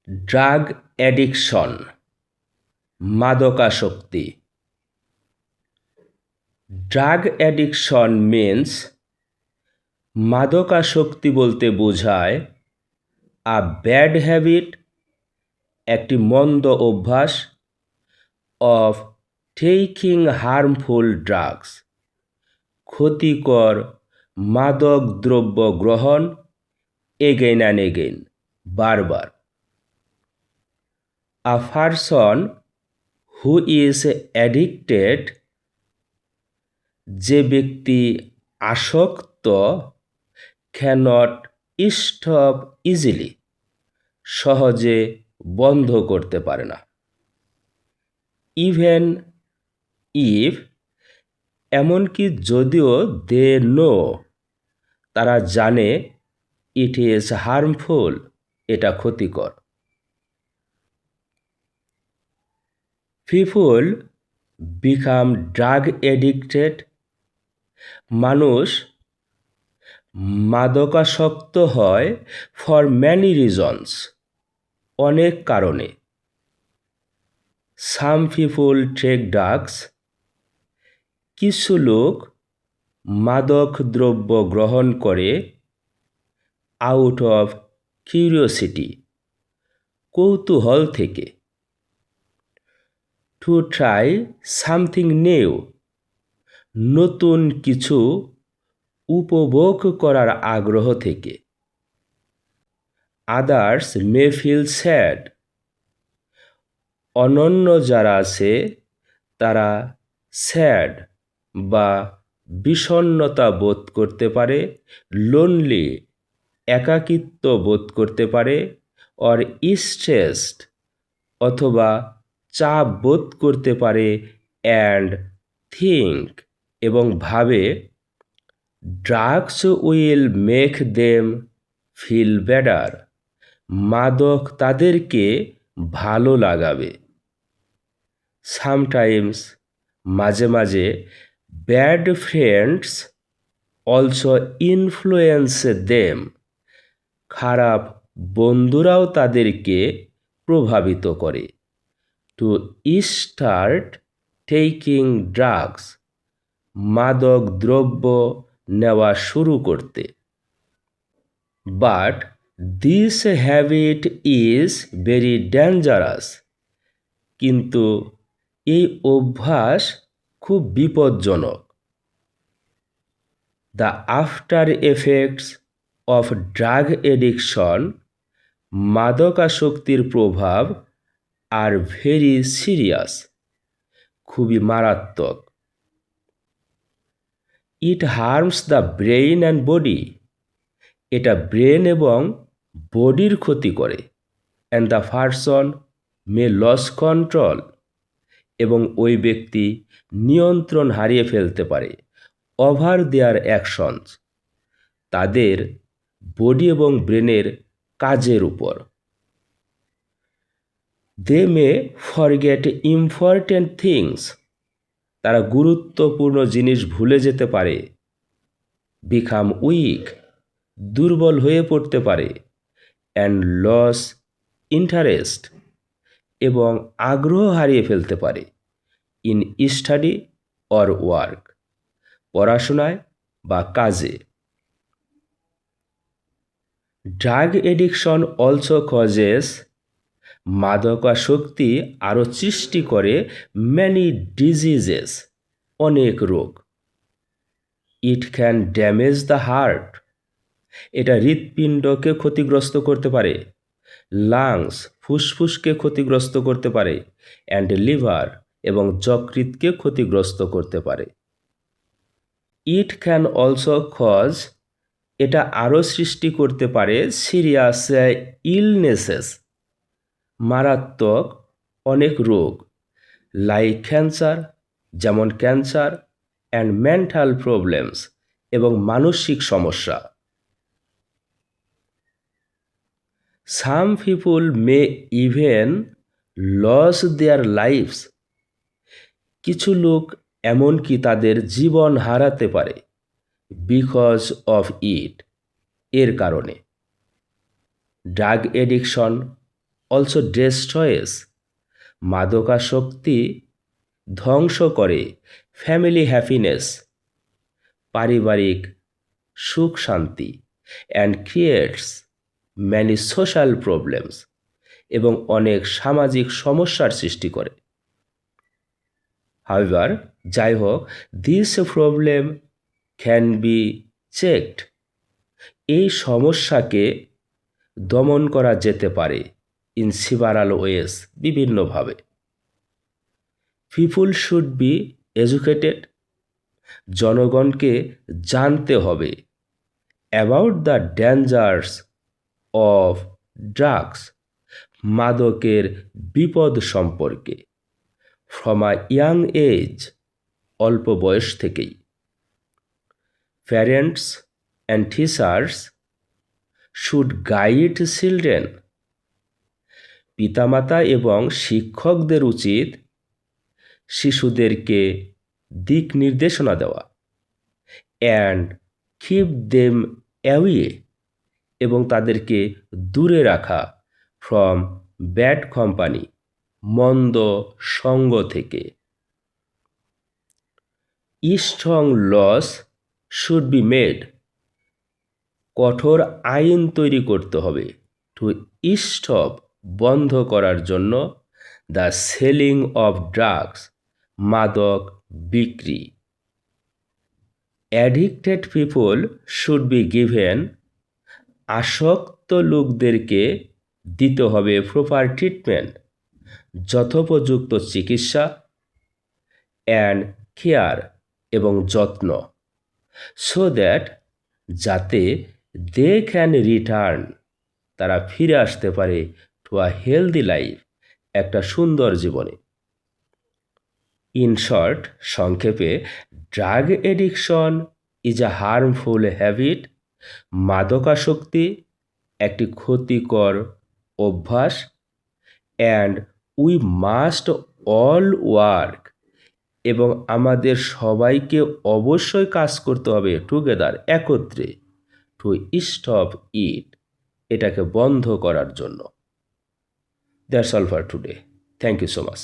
Drug addiction, মাদকাসক্তি। Drug addiction means, মাদকাসক্তি বলতে বোঝায় আ ব্যাড হ্যাবিট, একটি মন্দ অভ্যাস, অফ টেকিং হার্মফুল ড্রাগস, ক্ষতিকর মাদক দ্রব্য গ্রহণ, এগেইন অ্যান্ড এগেইন, বারবার। আ পারসন হু ইজ অ্যাডিক্টেড, যে ব্যক্তি আসক্ত, ক্যানট স্টপ ইজিলি, সহজে বন্ধ করতে পারে না। ইভেন ইফ, এমনকি যদিও দে নো, তারা জানে, ইট ইজ হার্মফুল, এটা ক্ষতিকর। পিপল বিকাম ড্রাগ এডিক্টেড, মানুষ মাদকাসক্ত হয় ফর ম্যানি রিজনস, অনেক কারণে। সাম পিপল টেক ড্রাগস, কিছু লোক মাদক দ্রব্য গ্রহণ করে আউট অফ কিউরিওসিটি, কৌতূহল থেকে। টু ট্রাই সামথিং নিউ, নতুন কিছু উপভোগ করার আগ্রহ থেকে। আদার্স মে ফিল স্যাড, অনন্য যারা আছে তারা স্যাড বা বিষণ্ণতা বোধ করতে পারে, লোনলি, একাকিত্ব বোধ করতে পারে, অর স্ট্রেসড, অথবা চাপ বোধ করতে পারে, অ্যান্ড থিঙ্ক, এবং ভাবে, drugs will make them feel better, মাদক তাদেরকে ভালো লাগাবে। সামটাইমস, মাঝে মাঝে, bad friends also influence them, খারাপ বন্ধুরাও তাদেরকে প্রভাবিত করে। টু স্টার্ট টেকিং ড্রাগস, মাদক দ্রব্য নেওয়া শুরু করতে। But this habit is very dangerous, কিন্তু এই অভ্যাস খুব বিপজ্জনক। The after effects of drug addiction, মাদকাসক্তির প্রভাব আর ভেরি সিরিয়াস, খুবই মারাত্মক। It harms the brain and body, এটা ব্রেন এবং বডির ক্ষতি করে। And the person may lose control, এবং ওই ব্যক্তি নিয়ন্ত্রণ হারিয়ে ফেলতে পারে, ওভার দেয়ার অ্যাকশনস, তাদের বডি এবং ব্রেনের কাজের উপর। They may forget important things, তারা গুরুত্বপূর্ণ জিনিস ভুলে যেতে পারে। বিকাম উইক, দুর্বল হয়ে পড়তে পারে। অ্যান্ড লস ইন্টারেস্ট, এবং আগ্রহ হারিয়ে ফেলতে পারে। ইন স্টাডি অর ওয়ার্ক, পড়াশোনায় বা কাজে। ড্রাগ এডিকশন অলসো কজেস, মাদকাসক্তি আরও সৃষ্টি করে ম্যানি ডিজিজেস, অনেক রোগ। It can damage the heart, এটা হৃৎপিণ্ডকে ক্ষতিগ্রস্ত করতে পারে। লাংস, ফুসফুসকে ক্ষতিগ্রস্ত করতে পারে। অ্যান্ড লিভার, এবং যকৃৎকে ক্ষতিগ্রস্ত করতে পারে। ইট ক্যান অলসো কজ, এটা আরও সৃষ্টি করতে পারে সিরিয়াস ইলনেসেস, মারাত্মক অনেক রোগ। লাইক ক্যান্সার, যেমন ক্যান্সার, অ্যান্ড মেন্টাল প্রবলেমস, এবং মানসিক সমস্যা। Some people may even lose their lives, কিছু লোক এমনকি তাদের জীবন হারাতে পারে। বিকজ অফ ইট, এর কারণে। ড্রাগ এডিকশন অলসো ডেস্ট্রয়েস, মাদকাসক্তি ধ্বংস করে ফ্যামিলি হ্যাপিনেস, পারিবারিক সুখ শান্তি, and creates many social problems, এবং অনেক সামাজিক সমস্যার সৃষ্টি করে। হাউএভার, যাই হোক, this problem can be checked, এই সমস্যাকে দমন করা যেতে পারে ইন সিভারাল ওয়েস, বিভিন্নভাবে। পিপুল শুড বি এডুকেটেড, জনগণকে জানতে হবে about the dangers of drugs, মাদকের বিপদ সম্পর্কে, ফ্রম আ ইয়াং এজ, অল্প বয়স থেকেই। Parents and teachers should guide children, পিতামাতা এবং শিক্ষকদের উচিত শিশুদেরকে দিক নির্দেশনা দেওয়া। অ্যান্ড কিপ দেম অ্যাওয়ে, এবং তাদেরকে দূরে রাখা ফ্রম ব্যাড কোম্পানি, মন্দ সঙ্গ থেকে। Strong laws should be made, কঠোর আইন তৈরি করতে হবে টু স্টপ, বন্ধ করার জন্য, দ্য সেলিং অফ ড্রাগস, মাদক বিক্রি। Addicted people should be given, আসক্ত লোকদেরকে দিতে হবে প্রপার ট্রিটমেন্ট, যথোপযুক্ত চিকিৎসা, অ্যান্ড কেয়ার, এবং যত্ন, সো দ্যাট, যাতে দে ক্যান রিটার্ন, তারা ফিরে আসতে পারে টু আ হেলদি লাইফ, একটা সুন্দর জীবনে। ইন শর্ট, সংক্ষেপে, drug addiction is a harmful habit, মাদকাসক্তি একটি ক্ষতিকর অভ্যাস, and we must all work, এবং আমাদের সবাইকে অবশ্যই কাজ করতে হবে টুগেদার, একত্রে, টু স্টপ ইট, এটাকে বন্ধ করার জন্য। That's all for today. Thank you so much.